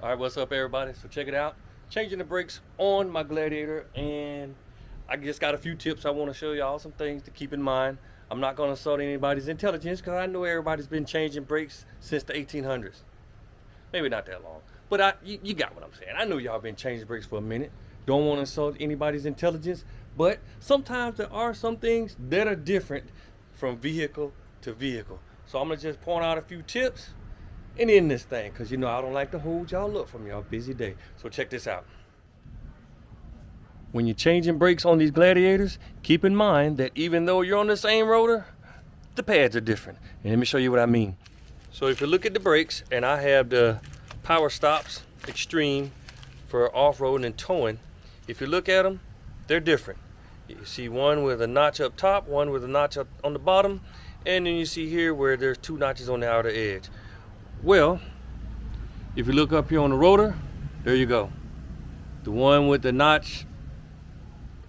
All right, what's up, everybody? So check it out. Changing the brakes on my Gladiator, and I just got a few tips I want to show y'all, some things to keep in mind. I'm not going to insult anybody's intelligence because I know everybody's been changing brakes since the 1800s. Maybe not that long, but you got what I'm saying. I know y'all been changing brakes for a minute. Don't want to insult anybody's intelligence, but sometimes there are some things that are different from vehicle to vehicle. So I'm going to just point out a few tips and end this thing, because you know I don't like to hold y'all up from y'all busy day. So check this out. When you're changing brakes on these Gladiators, keep in mind that even though you're on the same rotor, the pads are different. And let me show you what I mean. So if you look at the brakes, and I have the Powerstops Extreme for off-roading and towing, if you look at them, they're different. You see one with a notch up top, one with a notch up on the bottom, and then you see here where there's two notches on the outer edge. Well, if you look up here on the rotor, there you go. The one with the notch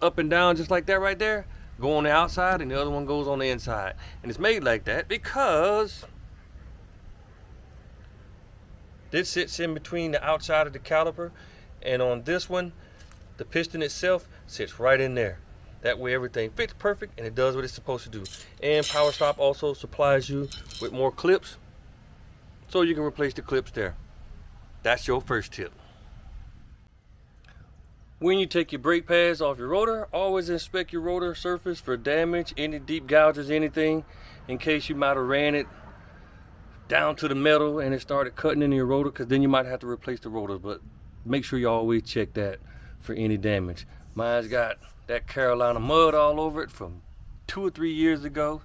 up and down just like that right there, go on the outside, and the other one goes on the inside. And it's made like that because this sits in between the outside of the caliper, and on this one, the piston itself sits right in there. That way everything fits perfect and it does what it's supposed to do. And Powerstop also supplies you with more clips, so you can replace the clips there. That's your first tip. When you take your brake pads off your rotor, always inspect your rotor surface for damage, any deep gouges, anything, in case you might have ran it down to the metal and it started cutting into your rotor, because then you might have to replace the rotors. But make sure you always check that for any damage. Mine's got that Carolina mud all over it from 2 or 3 years ago.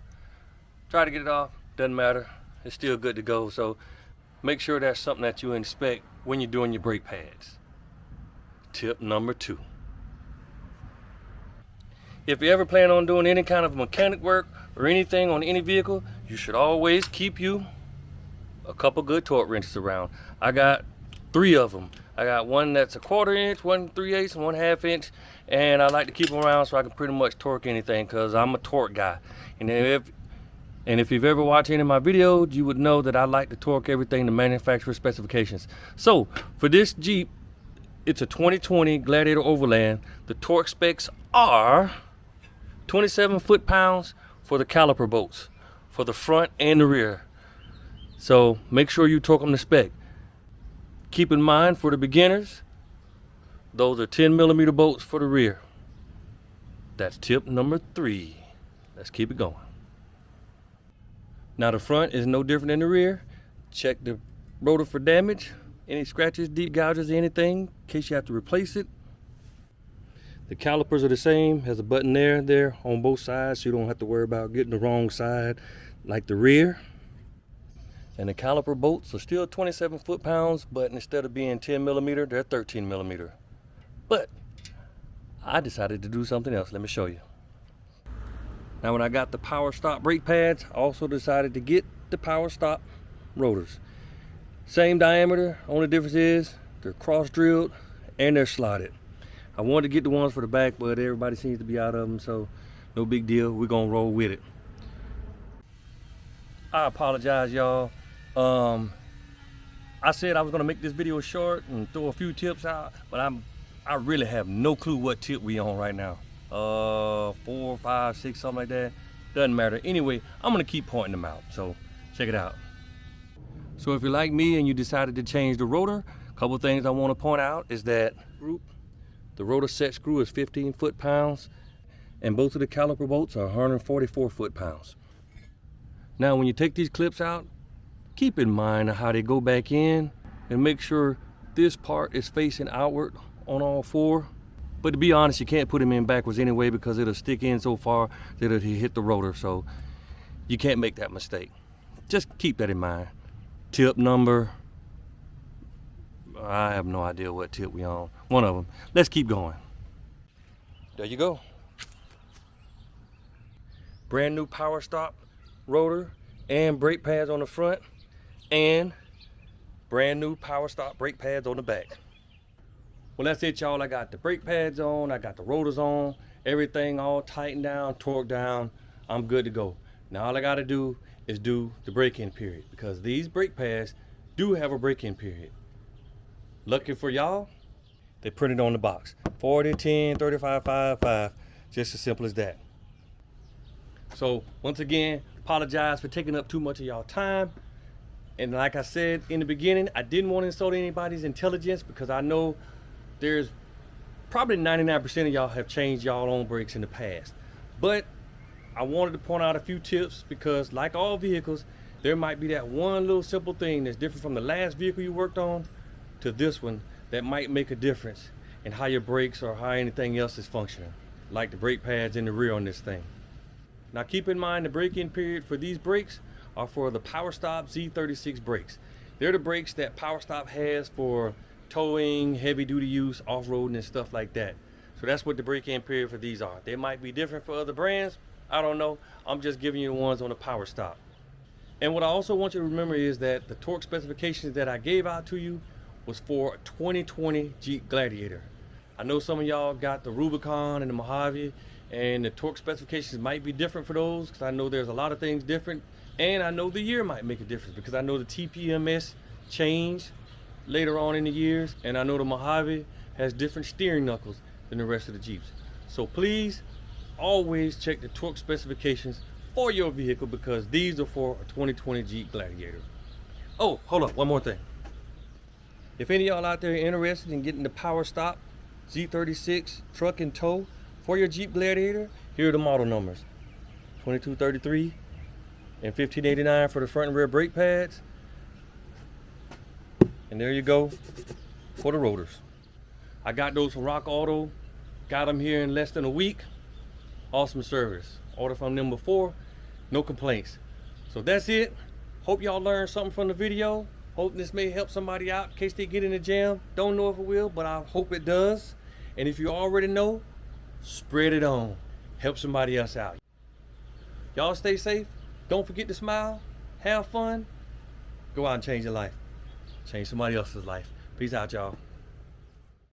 Try to get it off, doesn't matter. It's still good to go. So make sure that's something that you inspect when you're doing your brake pads. Tip number 2. If you ever plan on doing any kind of mechanic work or anything on any vehicle, you should always keep you a couple good torque wrenches around. I got 3 of them. I got one that's a 1/4 inch, one 3/8, and one 1/2 inch, and I like to keep them around so I can pretty much torque anything, because I'm a torque guy. And if you've ever watched any of my videos, you would know that I like to torque everything to manufacturer specifications. So for this Jeep, it's a 2020 Gladiator Overland. The torque specs are 27 foot-pounds for the caliper bolts, for the front and the rear. So make sure you torque them to spec. Keep in mind, for the beginners, those are 10mm bolts for the rear. That's tip number 3. Let's keep it going. Now the front is no different than the rear. Check the rotor for damage, any scratches, deep gouges, anything, in case you have to replace it. The calipers are the same. Has a button there on both sides, so you don't have to worry about getting the wrong side like the rear. And the caliper bolts are still 27 foot-pounds, but instead of being 10mm, they're 13mm. But I decided to do something else. Let me show you. Now when I got the Powerstop brake pads, I also decided to get the Powerstop rotors. Same diameter, only difference is they're cross-drilled and they're slotted. I wanted to get the ones for the back, but everybody seems to be out of them, so no big deal. We're gonna roll with it. I apologize, y'all. I said I was gonna make this video short and throw a few tips out, but I really have no clue what tip we on right now. 4, 5, 6, something like that. Doesn't matter. Anyway, I'm gonna keep pointing them out, so check it out. So if you're like me and you decided to change the rotor, a couple things I want to point out is that the rotor set screw is 15 foot-pounds, and both of the caliper bolts are 144 foot-pounds. Now when you take these clips out, keep in mind how they go back in, and make sure this part is facing outward on all 4. But to be honest, you can't put them in backwards anyway, because it'll stick in so far that it'll hit the rotor, so you can't make that mistake. Just keep that in mind. Tip number, I have no idea what tip we on. One of them. Let's keep going. There you go. Brand new Powerstop rotor and brake pads on the front, and brand new Powerstop brake pads on the back. Well, that's it, y'all. I got the brake pads on, I got the rotors on, everything all tightened down, torqued down. I'm good to go. Now all I gotta do is do the break-in period, because these brake pads do have a break-in period. Lucky for y'all, they printed on the box. 40, 10, 35, 5, 5. Just as simple as that. So once again, apologize for taking up too much of y'all time. And like I said in the beginning, I didn't want to insult anybody's intelligence because I know there's probably 99% of y'all have changed y'all own brakes in the past. But I wanted to point out a few tips because like all vehicles, there might be that one little simple thing that's different from the last vehicle you worked on to this one that might make a difference in how your brakes or how anything else is functioning, like the brake pads in the rear on this thing. Now keep in mind the break-in period for these brakes are for the Powerstop Z36 brakes. They're the brakes that Powerstop has for towing, heavy duty use, off-roading and stuff like that. So that's what the break-in period for these are. They might be different for other brands, I don't know. I'm just giving you the ones on the Powerstop. And what I also want you to remember is that the torque specifications that I gave out to you was for a 2020 Jeep Gladiator. I know some of y'all got the Rubicon and the Mojave, and the torque specifications might be different for those because I know there's a lot of things different, and I know the year might make a difference because I know the TPMS changed later on in the years, and I know the Mojave has different steering knuckles than the rest of the Jeeps. So please always check the torque specifications for your vehicle because these are for a 2020 Jeep Gladiator. Oh, hold up, one more thing. If any of y'all out there are interested in getting the Powerstop Z36 truck and tow for your Jeep Gladiator, here are the model numbers. 2233 and 1589 for the front and rear brake pads. And there you go for the rotors. I got those from Rock Auto, got them here in less than a week. Awesome service. Ordered from them before, no complaints. So that's it. Hope y'all learned something from the video. Hope this may help somebody out in case they get in the jam. Don't know if it will, but I hope it does. And if you already know, spread it on. Help somebody else out. Y'all stay safe. Don't forget to smile. Have fun. Go out and change your life. Change somebody else's life. Peace out, y'all.